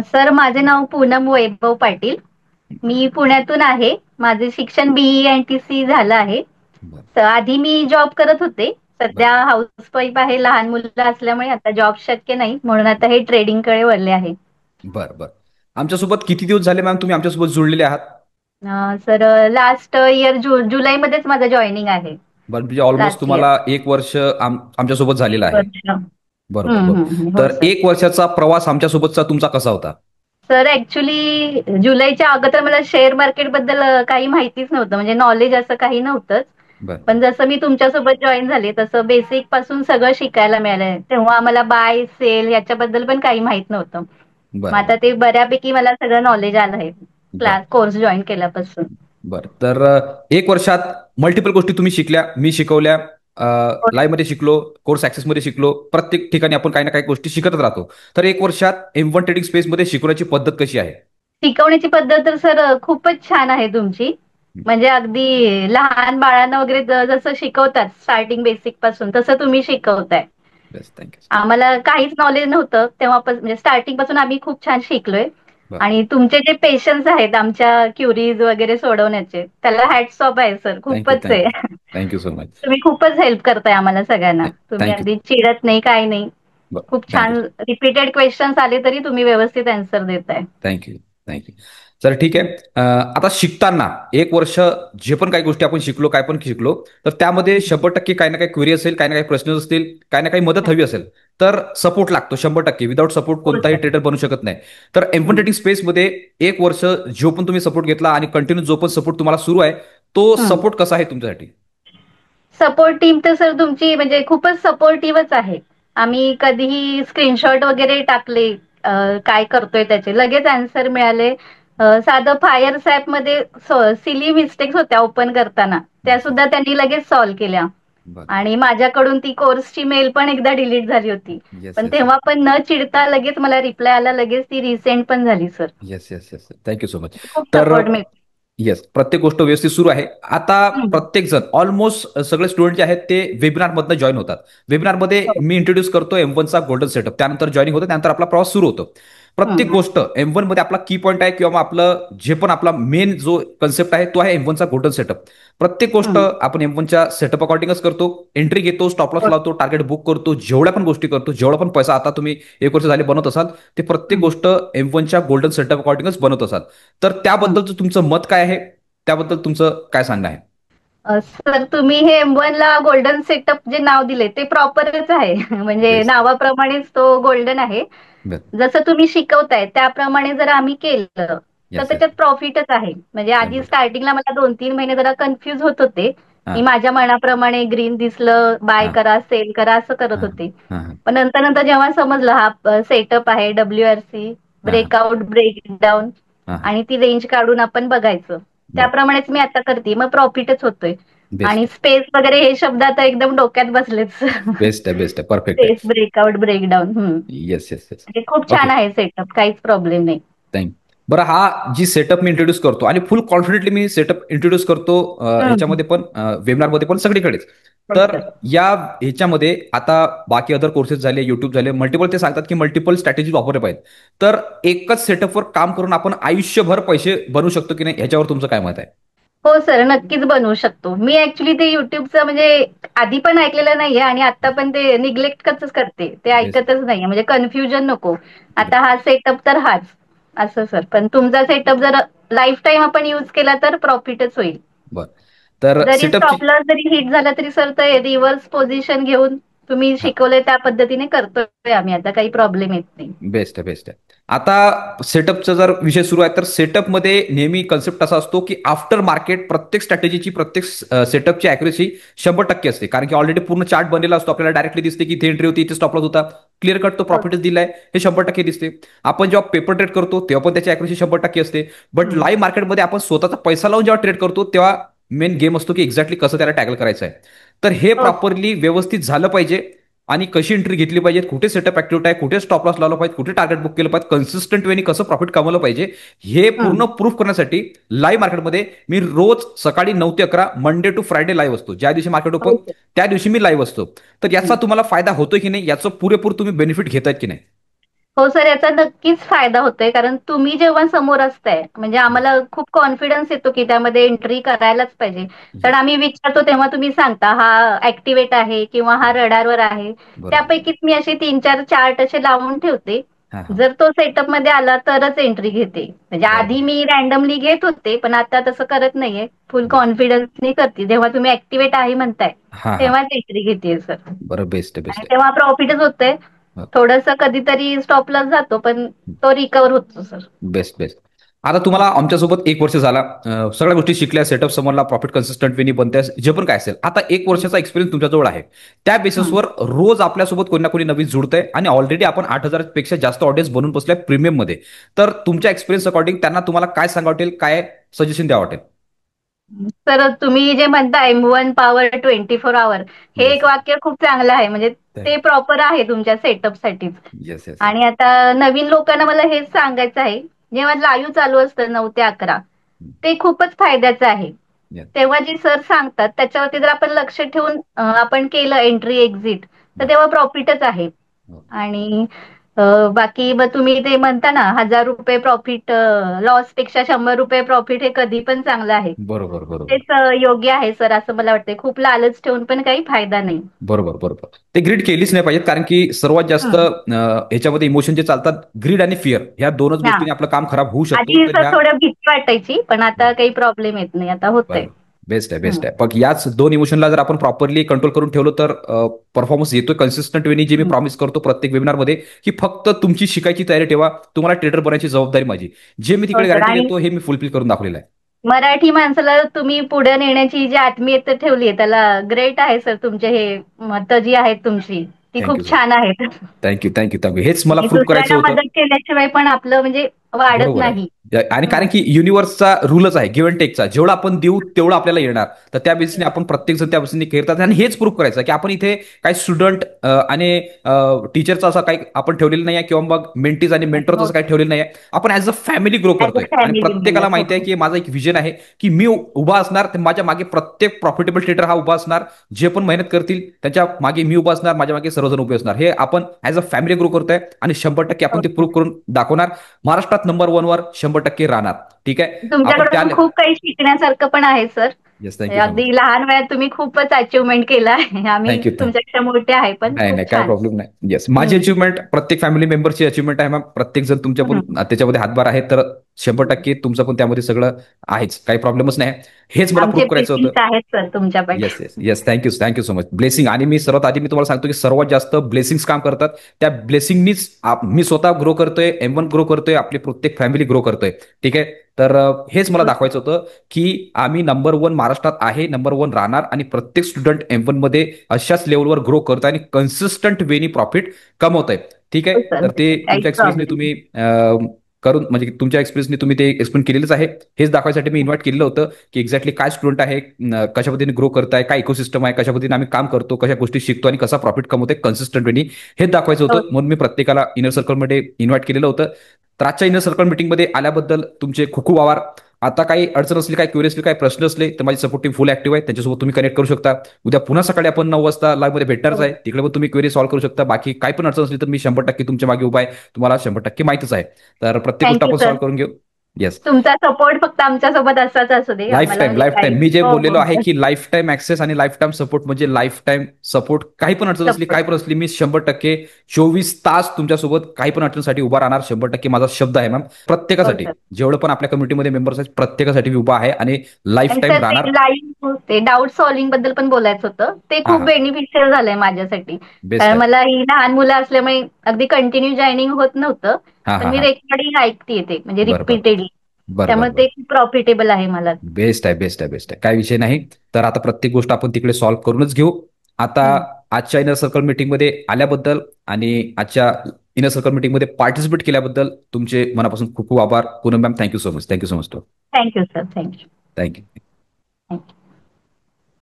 Sir माझे नाव पूनम वैभव पाटील. मी पुण्यातून आहे. माझे शिक्षण बीई एन टी सी झालं आहे. बर तर आधी मी जॉब करत होते. बर सध्या हाऊसवाईफ आहे. लहान मुलं असल्यामुळे आता जॉब शक्य नाही म्हणून आता हे ट्रेडिंगकडे वळले आहे. बर बर आमच्यासोबत किती दिवस झाले मॅम तुम्ही आमच्यासोबत जुळलेले आहात? सर लास्ट इयर जुलैमध्येच माझं जॉईनिंग आहे. बरं, म्हणजे ऑलमोस्ट लास्ट इयर तुम्हाला एक वर्ष आमच्यासोबत झालेलं एक आहे. वर्ष. बरोबर बरोबर. हो तर सर. एक वर्षाचा प्रवास आमच्यासोबतचा तुमचा कसा होता? सर ऍक्च्युली जुलैच्या अगोदर मला शेअर मार्केट बद्दल काही माहितीच नव्हतं, म्हणजे नॉलेज असं काही नव्हतंच. बर पण बर जसं मी तुमच्यासोबत जॉईन झाले तसं बेसिक पासून सगळं शिकायला मिळालंय. तेव्हा आम्हाला बाय सेल याच्याबद्दल पण काही माहित नव्हतं. मग बर बर आता ते बऱ्यापैकी मला सगळं नॉलेज आलं आहे बर क्लास कोर्स जॉईन केल्यापासून. बर. तर एक वर्षात मल्टिपल गोष्टी तुम्ही शिकल्या, मी शिकवल्या, लाईव्ह मध्ये शिकलो, कोर्स ऍक्सेस मध्ये शिकलो. प्रत्येक ठिकाणी आपण काही ना काही गोष्टी शिकतच राहतो. तर एक वर्षात M1 ट्रेडिंग स्पेस मध्ये शिकवण्याची पद्धत कशी आहे? शिकवण्याची पद्धत तर सर खूपच छान आहे तुमची. म्हणजे अगदी लहान बाळांना वगैरे जसं शिकवतात स्टार्टिंग बेसिक पासून तसं तुम्ही शिकवताय. Best, thank you. आम्हाला काहीच नॉलेज नव्हतं तेव्हापासून, म्हणजे स्टार्टिंग पासून आम्ही खूप छान शिकलोय. बर. आणि तुमचे जे पेशन्स आहेत आमच्या क्युरीज वगैरे सोडवण्याचे त्याला हॅट्स ऑफ आहे सर, थँक्यू खूपच आहे. Thank you thank you so much. तुम्ही खूपच हेल्प करताय आम्हाला सगळ्यांना. तुम्ही थँक्यू. अगदी चिडत नाही, काय नाही. बरं, खूप थँक्यू. छान रिपीटेड क्वेश्चन्स आले तरी तुम्ही व्यवस्थित आन्सर देताय. थँक्यू. थँक्यू. तर ठीक आहे. आता शिकताना एक वर्ष जे पण काही गोष्टी आपण शिकलो, काय पण शिकलो, तर त्यामध्ये 100% काही ना काही क्वेरी असेल, काही ना काही प्रश्न असतील, काही ना काही मदत हवी असेल, तर सपोर्ट लागतो 100%. विदाऊट सपोर्ट हो कोणताही सर. ट्रेडर बनू शकत नाही. तर M1 ट्रेडिंग स्पेसमध्ये एक वर्ष जो पण तुम्ही सपोर्ट घेतला आणि कंटिन्यू जो पण सपोर्ट तुम्हाला सुरू आहे, तो सपोर्ट कसा आहे तुमच्यासाठी? सपोर्ट टीम तर सर तुमची म्हणजे खूपच सपोर्टिव्हच आहे. आम्ही कधीही स्क्रीनशॉट वगैरे टाकले, काय करतोय त्याचे लगेच आन्सर मिळाले. साधं फायर सॅप मध्ये सिली मिस्टेक्स होत्या ओपन करताना, त्या येस सुद्धा त्यांनी लगेच सॉल्व्ह केल्या. बर. आणि माझ्याकडून ती कोर्सची मेल पण एकदा डिलीट झाली होती. येस पण येस तेव्हा पण न चिडता लगेच मला रिप्लाय आला, लगेच ती रिसेंड पण झाली sir. Yes yes yes thank you so much. खूप तर सपोर्ट मिळतो. येस, प्रत्येक गोष्ट व्यवस्थित सुरू आहे. आता हम्म. प्रत्येक जण ऑलमोस्ट सगळे स्टुडंट जे आहेत ते वेबिनारमधनं जॉईन होतात. वेबिनारमध्ये हो. मी इंट्रोड्यूस करतो M1चा गोल्डन सेटअप, त्यानंतर जॉईनिंग होतं, त्यानंतर आपला प्रवास सुरू होतो. प्रत्येक हम्म. गोष्ट M1 मध्ये आपला की पॉईंट आहे किंवा मग आपलं जे पण आपला मेन जो कन्सेप्ट आहे तो आहे M1चा गोल्डन सेटअप. प्रत्येक गोष्ट हम्म. आपण M1च्या सेटअप अकॉर्डिंगच करतो. एंट्री घेतो, स्टॉप लॉस हो. लावतो, टार्गेट बुक करतो, जेवढ्या पण गोष्टी करतो, जेवढा पण पैसा आता तुम्ही एक वर्ष झाले बनवत असाल, ते प्रत्येक हम्म. गोष्ट M1च्या गोल्डन सेटअप अकॉर्डिंगच बनवत असाल. तर हम्म. त्याबद्दलचं तुमचं मत काय आहे? त्याबद्दल तुमचं काय सांगणं आहे? सर तुम्ही हे M1 ला गोल्डन सेटअप जे नाव दिले ते प्रॉपरच आहे. म्हणजे बेस्ट. नावाप्रमाणेच तो गोल्डन आहे. जसं तुम्ही शिकवताय त्याप्रमाणे जर आम्ही केलं तर येस येस. त्याच्यात प्रॉफिटच आहे. म्हणजे आधी 100%. स्टार्टिंगला मला 2-3 महिने जरा कन्फ्युज होत होते. मी हां माझ्या मनाप्रमाणे ग्रीन दिसलं बाय हां करा सेल करा असं करत हां होते. हां हां पण नंतर नंतर जेव्हा समजलं हा सेटअप आहे WRC, हां ब्रेकआउट ब्रेकडाऊन, हां हां. आणि ती रेंज काढून आपण बघायचं, बरं. त्याप्रमाणेच मी आता करते, मग प्रॉफिटच होतोय. आणि बेस्ट आहे. स्पेस वगैरे हे शब्द आता एकदम डोक्यात बसलेच. बेस्ट आहे, बेस्ट आहे, परफेक्ट स्पेस आहे. Breakout breakdown. Yes yes yes. म्हणजे खूप छान ओके. आहे सेटअप, काहीच प्रॉब्लेम नाही. थँक. बरं, हा जी सेटअप मी इंट्रोड्यूस करतो आणि फुल कॉन्फिडेंटली मी सेटअप इंट्रोड्यूस करतो, हम्म. ह्याच्यामध्ये पण वेबिनारमध्ये पण सगळीकडेच. हो तर सर. या ह्याच्यामध्ये आता बाकी अदर कोर्सेस झाले, युट्यूब झाले, मल्टिपल ते सांगतात की मल्टिपल स्ट्रॅटेजी वापरले पाहिजेत. तर एकच सेटअपवर काम करून आपण आयुष्यभर पैसे बनवू शकतो की नाही, ह्याच्यावर तुमचं काय मत आहे? हो सर, नक्कीच बनवू शकतो. मी ऍक्च्युली ते युट्यूबचं म्हणजे आधी पण ऐकलेलं नाहीये आणि आता पण ते निग्लेक्टच करते, ते बेस्ट. ऐकतच नाहीये, म्हणजे कन्फ्युजन नको. आता हा सेटअप तर हाच असं सर, पण तुमचा सेटअप जर लाईफ टाईम आपण युज केला तर प्रॉफिटच होईल. बरं. तर जरी सेटअपची. स्टॉप लॉस जरी हिट झाला तरी सर ते रिव्हर्स पोझिशन घेऊन तुम्ही शिकवलंय त्या पद्धतीने करतोय आम्ही, आता काही प्रॉब्लेम येत नाही. बेस्ट आहे, बेस्ट आहे. आता सेटअपचा जर विषय सुरू आहे, तर सेटअपमध्ये नेहमी कन्सेप्ट असा असतो की आफ्टर मार्केट प्रत्येक स्ट्रॅटेजीची, प्रत्येक सेटअपची अॅक्युरेसी 100% असते. कारण की ऑलरेडी पूर्ण चार्ट बनलेला असतो, आपल्याला डायरेक्टली दिसते की इथे एंट्री होती, इथे स्टॉप लॉस होता, क्लिअर कट तो हो. प्रॉफिटच दिलाय, हे 100% दिसते. आपण जेव्हा पेपर ट्रेड करतो तेव्हा पण त्याची अॅक्युरेसी 100% असते. बट हम्म. लाईव्ह मार्केटमध्ये आपण स्वतःचा पैसा लावून जेव्हा ट्रेड करतो तेव्हा मेन गेम असतो की एक्झॅक्टली कसं त्याला टॅकल करायचं आहे. तर हे हो. प्रॉपरली व्यवस्थित झालं पाहिजे. आणि कशी एंट्री घेतली पाहिजे, कुठे सेटअप ऍक्टिव्ह आहे, कुठे स्टॉप लॉस लावला पाहिजे, कुठे टार्गेट बुक केलं पाहिजे, कन्सिस्टंट वेनी कसं प्रॉफिट कमवलं पाहिजे, हे हम्म. पूर्ण प्रूफ करण्यासाठी लाईव्ह मार्केटमध्ये मी रोज सकाळी 9 ते 11 मंडे टू फ्रायडे लाईव्ह असतो. ज्या दिवशी मार्केट ओपन हो सर. त्या दिवशी मी लाईव्ह असतो. तर याचा हम्म. तुम्हाला फायदा होतोय की नाही, याचं पुरेपूर तुम्ही बेनिफिट घेतायत की नाही? हो सर, याचा नक्कीच फायदा होतोय, कारण तुम्ही जेव्हा समोर असताय म्हणजे आम्हाला येस. खूप कॉन्फिडन्स येतो की त्यामध्ये एंट्री करायलाच पाहिजे. कारण येस. आम्ही विचारतो तेव्हा तुम्ही सांगता हा ऍक्टिव्हेट आहे किंवा हा रडारवर आहे. बरोबर. त्यापैकीच मी असे 3-4 चार्ट असे लावून ठेवते. हा हा. जर तो सेटअप मध्ये आला तरच एंट्री घेते. म्हणजे आधी बरोबर. मी रॅन्डमली घेत होते, पण आता तसं करत नाहीये. फुल येस. कॉन्फिडन्सनी करते. जेव्हा तुम्ही ऍक्टिव्हेट आहे म्हणताय हा हा. तेव्हाच एंट्री घेते सर. बरं, बेस्ट आहे, आणि बेस्ट तेव्हा प्रॉफिटच होतंय. आहे. थोडस कधीतरी स्टॉप लॉस जातो, पण तो रिकव्हर होतो सर. Best, best. आता तुम्हाला आमच्यासोबत 1 वर्ष झाला, सगळ्या गोष्टी शिकल्या, सेटअप समजला, प्रॉफिट कन्सिस्टंट वेनी बनते, जे पण काय असेल. आता 1 वर्षाचा एक्सपिरियन्स तुमच्याजवळ आहे. त्या बेसिसवर रोज आपल्यासोबत कोणी ना कोणी नवीन जुडतंय आणि ऑलरेडी आपण 8,000 पेक्षा जास्त ऑडियन्स बनवून बसल्या प्रीमियम मध्ये. तर तुमच्या एक्सपिरियन्स अकॉर्डिंग त्यांना तुम्हाला काय सांगा वाटेल, काय सजेशन द्यावं वाटेल? तर तुम्ही जे म्हणताय M1 पॉवर 24 आवर, हे एक येस. वाक्य खूप चांगलं आहे. म्हणजे ते प्रॉपर आहे तुमच्या सेटअपसाठीच. येस. येस. आणि आता नवीन लोकांना मला हेच सांगायचं आहे, जेव्हा लाईव्ह चालू असतं 9 ते 11, ते खूपच फायद्याचं आहे. येस. तेव्हा जे सर सांगतात त्याच्यावरती जर आपण लक्ष ठेवून आपण केलं एंट्री एक्झिट, तर तेव्हा प्रॉफिटच आहे. आणि बाकी मग तुम्ही ते म्हणता ना, ₹1,000 प्रॉफिट, लॉस पेक्षा ₹100 प्रॉफिट हे कधी पण चांगलं आहे. बरोबर, बरोबर. तेच योग्य आहे सर, असं मला वाटतंय. खूप लालच ठेवून पण काही फायदा नाही. बरोबर, बरोबर. ते ग्रीड केलीच नाही पाहिजेत, कारण की सर्वात जास्त हं. ह्याच्यामध्ये इमोशन जे चालतात, ग्रीड आणि फिअर, ह्या दोनच हां. गोष्टीने आपलं काम खराब होऊ शकतो. आधी तर सर ह्या थोडं भीती वाटायची, पण आता काही प्रॉब्लेम येत नाही. आता होतंय. बरं. बेस्ट आहे, हं. बेस्ट आहे. पण याच दोन इमोशनला जर आपण प्रॉपरली कंट्रोल करून ठेवलं तर परफॉर्मन्स येतोय कन्सिस्टंट वेनी, जे मी हं. प्रॉमिस करतो प्रत्येक वेबिनारमध्ये, की फक्त तुमची शिकायची तयारी ठेवा. तुम्हाला ट्रेडर बनायची जबाबदारी माझी. जे मी हो तिकडे सर. गॅरंटी आणि देतो हे मी फुलफिल करून दाखवलेलं आहे. मराठी माणसाला तुम्ही पुढे नेण्याची जी आत्मीयता ठेवली आहे, त्याला ग्रेट आहे सर. तुमचे हे मतं जी आहेत तुमची, ती थँक्यू खूप सर. छान आहेत. Thank you, thank you, thank you. हेच मला आणि प्रूव्ह करायचं दुसऱ्याला होतं. मदत केल्याशिवाय पण आपलं म्हणजे वाढत बरोबर आहे. नाही. आणि कारण हं. की युनिव्हर्सचा रूलच आहे गिव्ह अँड टेकचा. जेवढं आपण देऊ तेवढं आपल्याला येणार. तर त्या बेसिसने आपण प्रत्येक जण त्या बेसिसने करतात आणि हेच प्रूव्ह करायचं की आपण इथे काही स्टुडंट आणि टीचरचा असा काही आपण ठेवलेलं नाही आहे, किंवा मग मेंटीज आणि मेंटरचं हो. असं काही ठेवलेलं नाही आहे. आपण as a family grow as a करतोय आणि फॅमिली प्रत्येकाला मेंबर. हो. माहिती आहे की माझा एक विजन आहे की मी उभा असणार, तर माझ्या मागे प्रत्येक प्रॉफिटेबल ट्रेडर हा उभा असणार. जे पण मेहनत करतील त्याच्या मागे मी उभा असणार, माझ्या मागे सर्वजण उभे असणार. हे आपण ॲज अ फॅमिली ग्रो करतोय आणि 100% आपण हो ते सर. प्रूव्ह करून दाखवणार. महाराष्ट्रात नंबर 1 वर 100% राहणार. ठीक आहे. आपण त्या तुमच्याकडून खूप काही शिकण्यासारखं पण आहे sir. Yes, thank you so much. अगदी लहान वयात तुम्ही खूपच अचिव्हमेंट केलं आहे. आम्ही थँक्यू. तुमच्यापेक्षा मोठे आहे, पण नाही, नाही, खूप काय छान. प्रॉब्लेम नाही. येस, माझी हं. अचिव्हमेंट प्रत्येक फॅमिली मेंबरची अचिव्हमेंट आहे मॅम. प्रत्येक जण तुमच्या पण हं. त्याच्यामध्ये हातभार आहे, तर 100% तुमचं पण त्यामध्ये सगळं आहेच. काही प्रॉब्लेमच नाही. हेच मला आमचे प्रूव्ह करायचं होतं. ब्लेसिंग्स आहेत सर तुमच्यापाठी. Yes, yes, yes. Thank you, thank you so much. Blessing, आणि मी सर्वात आधी मी तुम्हाला सांगतो की सर्वात जास्त ब्लेसिंग्स काम करतात. त्या ब्लेसिंगनीच मी स्वतः ग्रो करतोय, M1 ग्रो करतोय, आपली प्रत्येक फॅमिली ग्रो करतोय. ठीक आहे. तर हेच मला हो सर. दाखवायचं होतं की आम्ही नंबर 1 महाराष्ट्रात आहे, नंबर 1 राहणार, आणि प्रत्येक स्टुडंट M1 मध्ये अशाच लेवलवर ग्रो करत आहे आणि कन्सिस्टंट वेनी प्रॉफिट कमवत आहे. ठीक आहे. हो सर. तर ते काहीच तुमच्या एक्सपिरियन्सने प्रॉब्लेम. तुम्ही करून, म्हणजे तुमच्या एक्सपिरियन्सने तुम्ही ते एक्सप्लेन केलेलंच आहे. हेच दाखवायसाठी मी इन्व्हाइट केलेलं होतं की एक्झॅक्टली काय स्टुडंट आहे, कशा पद्धतीने ग्रो करताय, काय इकोसिस्टम आहे, कशा पद्धतीने आम्ही काम करतो, कशा गोष्टी शिकतो आणि कसा प्रॉफिट कमवतोय कन्सिस्टंट वेनी, हेच दाखवायचं हो. होतं. म्हणून मी प्रत्येकाला इनर सर्कलमध्ये इन्व्हाइट केलेलं होतं. तर आजच्या इनर सर्कल मीटिंगमध्ये आल्याबद्दल तुमचे खूप खूप आभार. आता काही अडचण असली, काही क्युरियसली काही प्रश्न असले, तर माझी सपोर्ट टीम फुल ऍक्टिव्ह आहे. त्यांच्यासोबत तुम्ही कनेक्ट करू शकता. उद्या पुन्हा सकाळी आपण 9 वाजता लाईव्ह मध्ये भेटणारच हो. आहे. तिकडे पण तुम्ही क्वेरी सॉल्व्ह करू शकता. बाकी काही पण अडचण असली तर मी 100% तुमच्या मागे उभा आहे. तुम्हाला 100% माहितीच आहे. तर प्रत्येक गोष्ट थँक्यू आपण सर. सॉल्व्ह करून घेऊ. येस. तुमचा सपोर्ट फक्त आमच्यासोबत असाच असू दे. लाईफ आम्हाला टाईम, म्हणजे लाईफ काही. टाईम. मी जे हो, बोललेलो हो आहे सर. की लाईफ टाईम ऍक्सेस आणि लाईफ टाईम सपोर्ट, म्हणजे लाईफ टाईम सपोर्ट. काही पण अडचण असली, सपोर्ट. काय पण असली, मी 100% 24 तास तुमच्यासोबत काही पण अडचणसाठी उभा राहणार. 100% माझा शब्द आहे मॅम. हो प्रत्येकासाठी, सर. जेवढं पण आपल्या कम्युनिटीमध्ये मेंबर्स आहेत, प्रत्येकासाठी मी उभा आहे आणि लाईफ आणि टाईम सर ते राहणार. लाईव्ह ते डाऊट सॉल्विंग बद्दल पण बोलायचं होतं. ते हा खूप हा. बेनिफिशियल झालंय माझ्यासाठी. बेस्ट कारण आहे. मला ही लहान मुलं असल्यामुळे अगदी कंटिन्यू जॉईनिंग होत नव्हतं. हा पण हा मी हा. रेकॉर्डिंग ऐकते ते म्हणजे बरं बरं. रिपीटेडली. बरं त्यामुळे बरं बरं. ते खूप प्रॉफिटेबल आहे मला. बेस्ट आहे, बेस्ट आहे, बेस्ट आहे. काय विषय नाही. तर आता प्रत्येक गोष्ट आपण तिकडे सॉल्व्ह करूनच घेऊ. आता हं. आजच्या इनर सर्कल मीटिंगमध्ये आल्याबद्दल आणि आजच्या इनर सर्कल मीटिंगमध्ये पार्टिसिपेट केल्याबद्दल तुमचे मनापासून खूप खूप आभार. Poonam ma'am, thank you so much. Thank you so much. Thank you sir. Thank you. Thank you. Thank you.